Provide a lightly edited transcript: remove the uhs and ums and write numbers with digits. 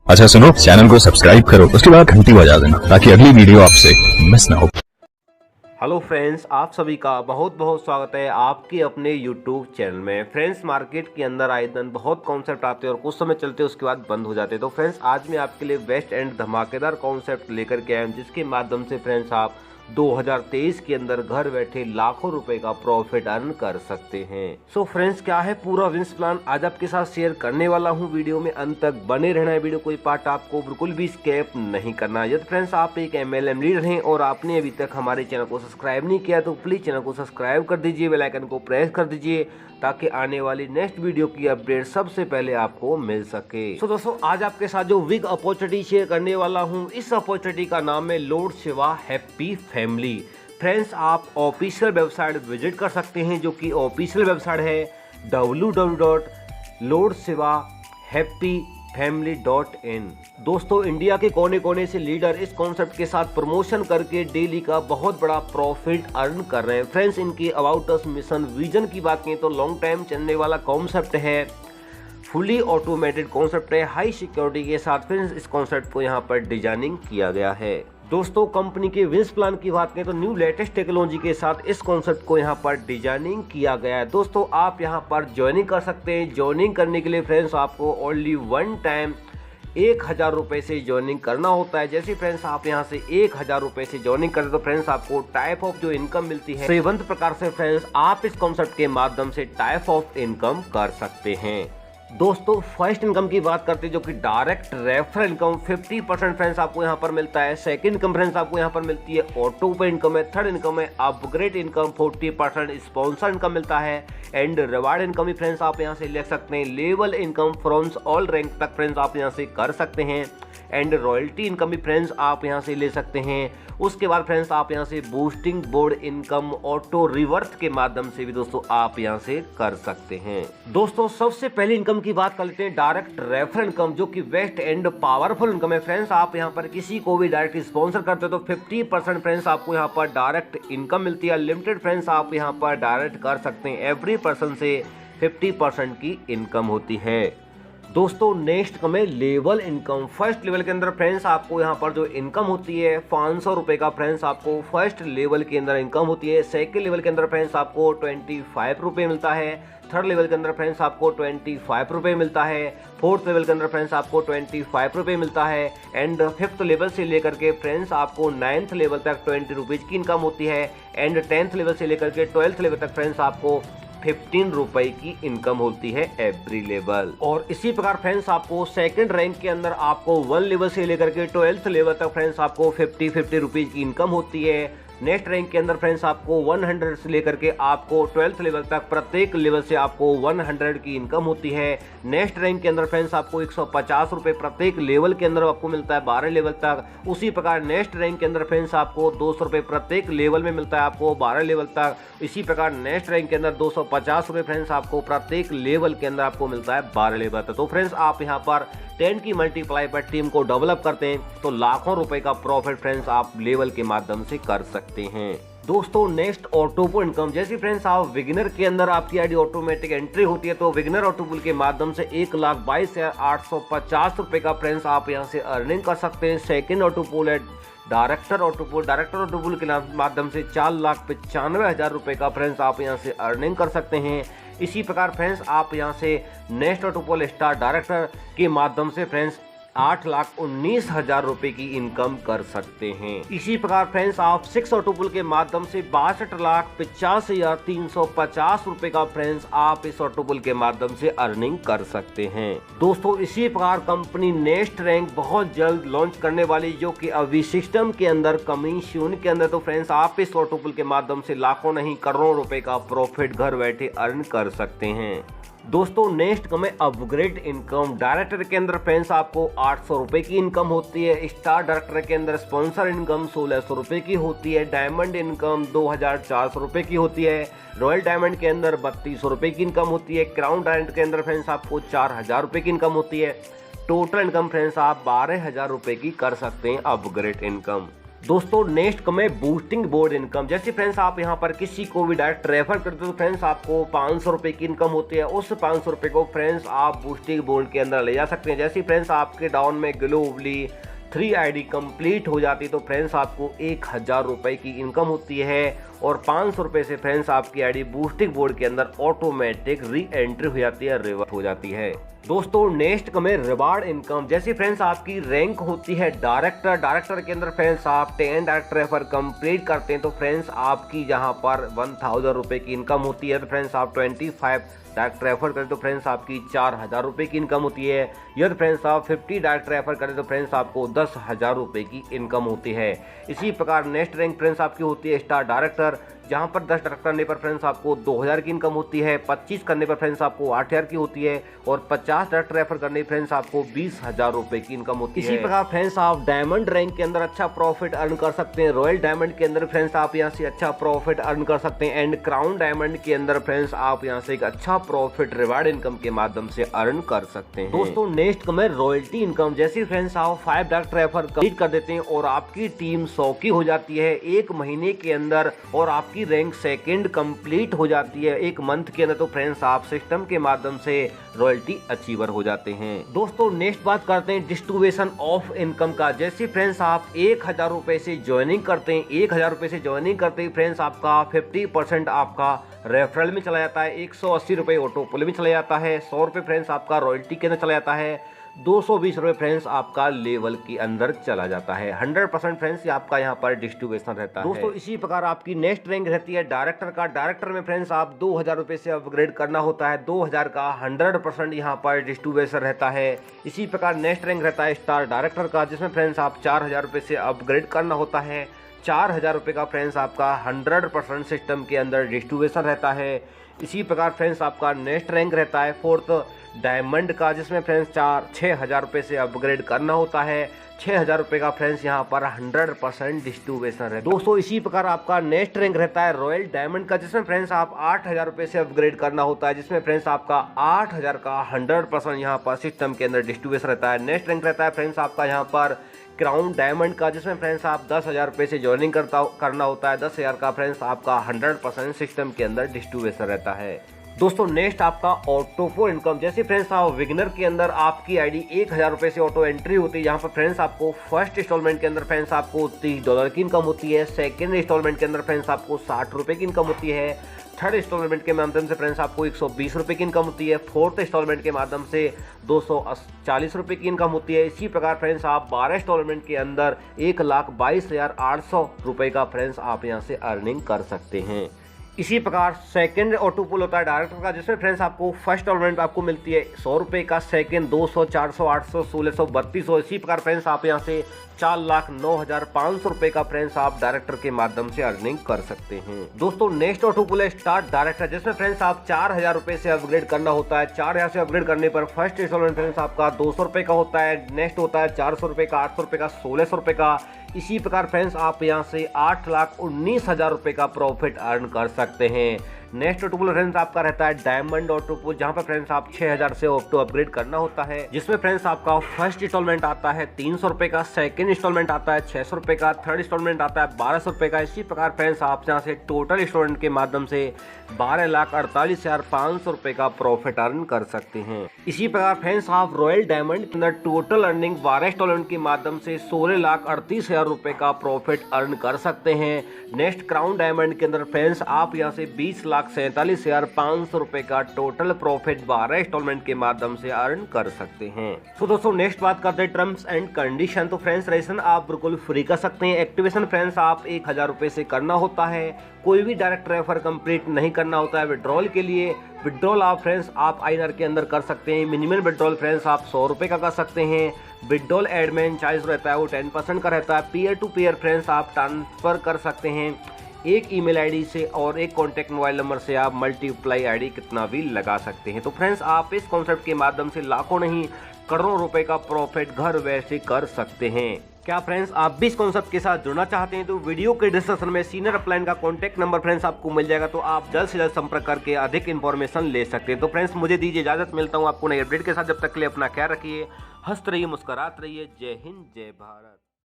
अच्छा सुनो, चैनल को सब्सक्राइब करो, उसके बाद घंटी बजा देना ताकि अगली वीडियो आपसे मिस ना हो। हेलो फ्रेंड्स, आप सभी का बहुत बहुत स्वागत है आपके अपने यूट्यूब चैनल में। फ्रेंड्स, मार्केट के अंदर आए दिन बहुत कॉन्सेप्ट आते हैं और कुछ समय चलते हैं उसके बाद बंद हो जाते हैं। तो फ्रेंड्स, आज मैं आपके लिए बेस्ट एंड धमाकेदार कॉन्सेप्ट लेकर के आया हूं, जिसके माध्यम से फ्रेंड्स आप 2023 के अंदर घर बैठे लाखों रुपए का प्रॉफिट अर्न कर सकते हैं। सो फ्रेंड्स, क्या है पूरा विंस प्लान आज आपके साथ शेयर करने वाला हूं। वीडियो में अंत तक बने रहना है, वीडियो कोई पार्ट आपको बिल्कुल भी स्किप नहीं करना। यदि फ्रेंड्स आप एक MLM लीडर हैं और आपने अभी तक हमारे चैनल को सब्सक्राइब नहीं किया तो प्लीज चैनल को सब्सक्राइब कर दीजिए, बेल आइकन को प्रेस कर दीजिए ताकि आने वाली नेक्स्ट वीडियो की अपडेट सबसे पहले आपको मिल सके। तो दोस्तों, आज आपके साथ जो बिग अपॉर्चुनिटी शेयर करने वाला हूं, इस अपॉर्चुनिटी का नाम है Lord Shiva happy family. Friends, आप ऑफिशियल वेबसाइट विजिट कर सकते हैं, जो कि ऑफिशियल वेबसाइट है www.lordshivahappyfamily.in। दोस्तों, इंडिया के कोने कोने से लीडर इस कॉन्सेप्ट के साथ प्रमोशन करके डेली का बहुत बड़ा प्रॉफिट अर्न कर रहे हैं। फ्रेंड्स, इनकी अबाउट अस मिशन विजन की बात करें तो लॉन्ग टाइम चलने वाला कॉन्सेप्ट है, फुली ऑटोमेटेड कॉन्सेप्ट है, हाई सिक्योरिटी के साथ फ्रेंड्स इस कॉन्सेप्ट को यहाँ पर डिजाइनिंग किया गया है। दोस्तों, कंपनी के विंस प्लान की बात करें तो न्यू लेटेस्ट टेक्नोलॉजी के साथ इस कॉन्सेप्ट को यहाँ पर डिजाइनिंग किया गया है। दोस्तों, आप यहाँ पर ज्वाइनिंग कर सकते हैं। ज्वाइनिंग करने के लिए फ्रेंड्स आपको ओनली वन टाइम 1000 रुपये से ज्वाइनिंग करना होता है। जैसे फ्रेंड्स आप यहाँ से 1000 रुपये से ज्वाइनिंग करते तो फ्रेंड्स आपको टाइप ऑफ जो इनकम मिलती है सेवंथ प्रकार से फ्रेंड्स आप इस कॉन्सेप्ट के माध्यम से टाइप ऑफ इनकम कर सकते हैं। दोस्तों, फर्स्ट इनकम की बात करते हैं, जो कि डायरेक्ट रेफरल इनकम 50% फ्रेंड्स आपको यहाँ पर मिलता है। सेकंड इनकम फ्रेंड्स आपको यहाँ पर मिलती है ऑटो पे इनकम है। थर्ड इनकम है अपग्रेड इनकम, 40% स्पॉन्सर इनकम मिलता है। एंड रिवार्ड इनकम भी फ्रेंड्स आप यहाँ से ले सकते हैं। Level income from all rank तक फ्रेंड्स आप यहाँ से कर सकते हैं। एंड रॉयल्टी इनकम भी फ्रेंड्स आप यहाँ से ले सकते हैं। उसके बाद फ्रेंड्स आप यहाँ से बूस्टिंग बोर्ड इनकम ऑटो रिवर्थ के माध्यम से भी दोस्तों आप यहाँ से कर सकते हैं। दोस्तों, सबसे पहले इनकम की बात कर लेते हैं डायरेक्ट रेफरल इनकम, जो कि बेस्ट एंड पावरफुल इनकम है। फ्रेंड्स, आप यहाँ पर किसी को भी डायरेक्ट स्पॉन्सर करते हो तो 50% फ्रेंड्स आपको यहाँ पर डायरेक्ट इनकम मिलती है। लिमिटेड फ्रेंड्स आप यहाँ पर डायरेक्ट कर सकते हैं। एवरी पर्सन से 50% की इनकम होती है। दोस्तों, नेक्स्ट कम है लेवल इनकम। फर्स्ट लेवल के अंदर फ्रेंड्स आपको यहाँ पर जो इनकम होती है 500 रुपये का फ्रेंड्स आपको फर्स्ट लेवल के अंदर इनकम होती है। सेकंड लेवल के अंदर फ्रेंड्स आपको 25 रुपये मिलता है। थर्ड लेवल के अंदर फ्रेंड्स आपको 25 रुपये मिलता है। फोर्थ लेवल के अंदर फ्रेंड्स आपको 25 रुपये मिलता है। एंड फिफ्थ लेवल से लेकर के फ्रेंड्स आपको 9th लेवल तक 20 रुपीज़ की इनकम होती है। एंड 10th लेवल से लेकर के 12th लेवल तक फ्रेंड्स आपको 15 रुपए की इनकम होती है एवरी लेवल। और इसी प्रकार फ्रेंड्स आपको सेकंड रैंक के अंदर आपको 1 लेवल से लेकर के 12th लेवल तक फ्रेंड्स आपको 50 रुपीज की इनकम होती है। नेक्स्ट रैंक के अंदर फ्रेंड्स आपको 100 से लेकर के आपको 12th लेवल तक प्रत्येक लेवल से आपको 100 की इनकम होती है। नेक्स्ट रैंक के अंदर फ्रेंड्स आपको 150 रुपये प्रत्येक लेवल के अंदर आपको मिलता है 12 लेवल तक। उसी प्रकार नेक्स्ट रैंक के अंदर फ्रेंड्स आपको 200 रुपये प्रत्येक लेवल में मिलता है आपको 12 लेवल तक। इसी प्रकार नेक्स्ट रैंक के अंदर 250 रुपये फ्रेंड्स आपको प्रत्येक लेवल के अंदर आपको मिलता है 12 लेवल तक। तो फ्रेंड्स आप यहाँ पर 10 की मल्टीप्लाई पर टीम को डेवलप करते हैं तो लाखों रुपए का प्रॉफिट फ्रेंड्स आप लेवल के माध्यम से कर सकते हैं। दोस्तों, नेक्स्ट ऑटोपुल इनकम। जैसे फ्रेंड्स आप बिगिनर के अंदर आपकी आईडी ऑटोमेटिक एंट्री होती है तो बिगिनर ऑटोपुल के माध्यम से 1,22,850 रुपए का फ्रेंड्स आप यहां से अर्निंग कर सकते हैं। सेकंड ऑटोपुल है डायरेक्टर ऑटोपुल के माध्यम से 4,95,000 रुपए का फ्रेंड्स आप यहां से अर्निंग कर सकते हैं। इसी प्रकार फ्रेंड्स आप यहां से नेक्स्ट ऑटोपुल स्टार डायरेक्टर के माध्यम से फ्रेंड्स 8,19,000 रुपए की इनकम कर सकते हैं। इसी प्रकार फ्रेंड्स आप 6 ऑटोपुल के माध्यम से 62,85,350 रुपए का फ्रेंड्स आप इस ऑटोपुल के माध्यम से अर्निंग कर सकते हैं। दोस्तों, इसी प्रकार कंपनी नेक्स्ट रैंक बहुत जल्द लॉन्च करने वाली, जो कि अभी सिस्टम के अंदर कमीशन के अंदर, तो फ्रेंड्स आप इस ऑटोपुल के माध्यम से लाखों नहीं करोड़ों रुपए का प्रॉफिट घर बैठे अर्न कर सकते हैं। दोस्तों, नेक्स्ट कम है अपग्रेड इनकम। डायरेक्टर के अंदर फ्रेंड्स आपको 800 रुपये की इनकम होती है। स्टार डायरेक्टर के अंदर स्पॉन्सर इनकम 1600 रुपये की होती है। डायमंड इनकम 2400 रुपये की होती है। रॉयल डायमंड के अंदर 3200 रुपये की इनकम होती है। क्राउन डायमंड के अंदर फ्रेंड्स आपको 4000 रुपये की इनकम होती है। टोटल इनकम फ्रेंड्स आप 12,000 रुपये की कर सकते हैं अपग्रेड इनकम। दोस्तों नेक्स्ट कम है बूस्टिंग बोर्ड इनकम। जैसे फ्रेंड्स आप यहाँ पर किसी को भी डायरेक्ट रेफर करते हो तो फ्रेंड्स आपको 500 रुपये की इनकम होती है। उस 500 रुपये को फ्रेंड्स आप बूस्टिंग बोर्ड के अंदर ले जा सकते हैं। जैसे फ्रेंड्स आपके डाउन में ग्लोबली 3 आईडी कंप्लीट हो जाती तो फ्रेंड्स आपको 1000 रुपये की इनकम होती है और 500 रुपये से फ्रेंड्स आपकी आईडी बूस्टिंग बोर्ड के अंदर ऑटोमेटिक री एंट्री हो जाती है, रिवर्स हो जाती है। दोस्तों नेक्स्ट कम है रिवार्ड इनकम। जैसे फ्रेंड्स आपकी रैंक होती है डायरेक्टर के अंदर फ्रेंड्स आप 10 डायरेक्ट रेफर कंप्लीट करते हैं तो फ्रेंड्स आपकी यहाँ पर 1000 रुपये की इनकम होती है। तो फ्रेंड्स आप 25 डायरेक्ट रेफर करें तो फ्रेंड्स आपकी 4000 रुपये की इनकम होती है। यदि फ्रेंड्स आप 50 डायरेक्ट रेफर करें तो फ्रेंड्स आपको 10,000 रुपये की इनकम होती है। इसी प्रकार नेक्स्ट रैंक फ्रेंड्स आपकी होती है स्टार डायरेक्टर, जहां पर 10 डायरेक्ट करने पर फ्रेंड्स आपको 2000 की इनकम होती है, 25 करने पर फ्रेंड्स आपको 8000 की होती है और 50 डायरेक्ट रेफर करने पर फ्रेंड्स आपको 20,000 रुपये की इनकम होती है। इसी प्रकार फ्रेंड्स आप डायमंड रैंक के अंदर अच्छा प्रॉफिट अर्न कर सकते हैं। रॉयल डायमंड के अंदर फ्रेंड्स आप यहाँ से अच्छा प्रॉफिट अर्न कर सकते हैं एंड क्राउन डायमंड के अंदर फ्रेंड्स आप यहाँ से एक अच्छा प्रॉफिट रिवार्ड इनकम के माध्यम से अर्न कर सकते हैं। दोस्तों नेक्स्ट कम है रॉयल्टी इनकम। जैसे फ्रेंड्स आप 5 डायरेक्ट रेफर कंप्लीट कर देते हैं और आपकी टीम 100 की हो जाती है 1 महीने के अंदर और आपकी रैंक सेकंड कंप्लीट हो जाती है 1 मंथ के अंदर तो फ्रेंड्स आप सिस्टम के माध्यम से रॉयल्टी अचीवर हो जाते हैं। दोस्तों नेक्स्ट बात करते हैं डिस्ट्रीब्यूशन ऑफ इनकम का। जैसे फ्रेंड्स आप 1000 रुपए से ज्वाइनिंग करते हैं, 1000 रुपए से ज्वाइनिंग करते ही फ्रेंड्स आपका 50% आपका रेफरल में चला जाता है, 180 रुपये ऑटोपोल में चला जाता है, 100 रुपये फ्रेंड्स आपका रॉयल्टी के अंदर चला जाता है, 220 रुपये फ्रेंड्स आपका लेवल के अंदर चला जाता है। 100% फ्रेंड्स आपका यहाँ पर डिस्ट्रीब्यूशन रहता है। दोस्तों इसी प्रकार आपकी नेक्स्ट रैंक रहती है डायरेक्टर का। डायरेक्टर में फ्रेंड्स आप 2000 रुपये से अपग्रेड करना होता है, 2000 का 100% यहाँ पर डिस्ट्रीब्यूशन रहता है। इसी प्रकार नेक्स्ट रैंक रहता है स्टार डायरेक्टर का, जिसमें फ्रेंड्स आप 4000 रुपये से अपग्रेड करना होता है, 4000 रुपये का फ्रेंड्स आपका 100% सिस्टम के अंदर डिस्ट्रीब्यूशन रहता है। इसी प्रकार फ्रेंड्स आपका नेक्स्ट रैंक रहता है 4th डायमंड का, जिसमें फ्रेंड्स 6000 रुपये से अपग्रेड करना होता है, 6000 रुपये का फ्रेंड्स यहाँ पर 100% डिस्ट्रीब्यूशन है। दोस्तों इसी प्रकार आपका नेक्स्ट रैंक रहता है रॉयल डायमंड का, जिसमें फ्रेंड्स आप 8000 रुपये से अपग्रेड करना होता है, जिसमें फ्रेंड्स आपका 8000 का 100% यहाँ पर सिस्टम के अंदर डिस्ट्रीब्यूशन रहता है। नेक्स्ट रैंक रहता है फ्रेंड्स आपका यहाँ पर क्राउन डायमंड का, जिसमें फ्रेंड्स आप 10,000 रुपये से ज्वाइनिंग करना होता है, 10,000 का फ्रेंड्स आपका 100% सिस्टम के अंदर डिस्ट्रीब्यूशन रहता है। दोस्तों नेक्स्ट आपका ऑटो इनकम। जैसे फ्रेंड्स आप विगनर के अंदर आपकी आईडी 1000 रुपये से ऑटो एंट्री होती है, यहाँ पर फ्रेंड्स आपको फर्स्ट इंस्टॉलमेंट के अंदर फ्रेंड्स आपको $30 की इनकम होती है, सेकंड इंस्टॉलमेंट के अंदर फ्रेंड्स आपको 60 रुपये की इनकम होती है, थर्ड इंस्टॉलमेंट के माध्यम से फ्रेंड्स आपको 120 रुपये की इनकम होती है, फोर्थ इंस्टॉलमेंट के माध्यम से 240 रुपये की इनकम होती है। इसी प्रकार फ्रेंड्स आप 12 इंस्टॉलमेंट के अंदर 1,22,800 रुपये का फ्रेंड्स आप यहाँ से अर्निंग कर सकते हैं। इसी प्रकार सेकंड ऑटोपोल होता है डायरेक्टर का, जिसमें फ्रेंड्स आपको फर्स्ट इंस्टॉलमेंट आपको मिलती है 100 रुपये का, सेकंड 200, 400, 800, 1600, 3200। इसी प्रकार फ्रेंड्स आप यहाँ से 4,09,500 रुपये का फ्रेंड्स आप डायरेक्टर के माध्यम से अर्निंग कर सकते हैं। दोस्तों नेक्स्ट ऑटोपोल है स्टार्ट डायरेक्टर, जिसमें फ्रेंड्स आप 4000 रुपये से अपग्रेड करना होता है। 4000 से अपग्रेड करने पर फर्स्ट इंस्टॉलमेंट फ्रेंड्स आपका 200 रुपये का होता है, नेक्स्ट होता है 400 रुपये का, 800 रुपये का, 1600 रुपये का। इसी प्रकार फ्रेंड्स आप यहाँ से 8,19,000 रुपये का प्रॉफिट अर्न कर सकते हैं। नेक्स्ट ऑटोपोल फ्रेंड्स आपका रहता है डायमंड ऑटोपोल, जहां पर फ्रेंड्स आप 6000 से ऑटो अपग्रेड करना होता है, जिसमें फ्रेंड्स आपका फर्स्ट इंस्टॉलमेंट आता है 300 रुपये का, सेकंड इंस्टॉलमेंट आता है 600 रुपये का, थर्ड इंस्टॉलमेंट आता है 1200 रुपये का। इसी प्रकार फ्रेंड्स आप यहाँ से टोटल इंस्टॉलमेंट के माध्यम से 12,48,500 रुपये का प्रॉफिट अर्न कर सकते हैं। इसी प्रकार फ्रेंड्स आप रॉयल डायमंड के अंदर टोटल अर्निंग 12 इंस्टॉलमेंट के माध्यम से 16,38,000 रुपये का प्रॉफिट अर्न कर सकते हैं। नेक्स्ट क्राउन डायमंड के अंदर फ्रेंड्स आप यहाँ से 20,47,500 रुपये का टोटल प्रॉफिट 12 इंस्टॉलमेंट के माध्यम से अर्न कर सकते हैं। तो दोस्तों नेक्स्ट बात करते हैं टर्म्स एंड कंडीशन। तो फ्रेंड्स रजिस्ट्रेशन आप बिल्कुल फ्री कर सकते हैं। एक्टिवेशन फ्रेंड्स आप 1000 रुपये से करना होता है, कोई भी डायरेक्ट रेफर कंप्लीट नहीं करना होता है। विड्रॉल के लिए विड्रॉल आप फ्रेंड्स आप आईएनआर के अंदर कर सकते हैं। मिनिमम विड्रॉल फ्रेंड्स आप 100 रुपये का कर सकते हैं। विड्रॉल एडमिन चार्ज रहता है वो 10% का रहता है। पीयर टू पीयर फ्रेंड्स आप ट्रांसफर कर सकते हैं एक ईमेल आईडी से और एक कॉन्टैक्ट मोबाइल नंबर से आप मल्टीप्लाई आईडी कितना भी लगा सकते हैं। तो फ्रेंड्स आप इस कॉन्सेप्ट के माध्यम से लाखों नहीं करोड़ों रुपए का प्रॉफिट घर बैठे कर सकते हैं। क्या फ्रेंड्स आप भी इस कॉन्सेप्ट के साथ जुड़ना चाहते हैं तो वीडियो के डिस्क्रिप्शन में सीनियर अपलाइन का कॉन्टैक्ट नंबर फ्रेंड्स आपको मिल जाएगा, तो आप जल्द से जल्द संपर्क करके अधिक इन्फॉर्मेशन ले सकते हैं। तो फ्रेंड्स मुझे दीजिए इजाजत, मिलता हूँ आपको नई अपडेट के साथ। जब तक के लिए अपना ख्याल रखिए, हंसते रहिए, मुस्कुराते रहिए। जय हिंद, जय भारत।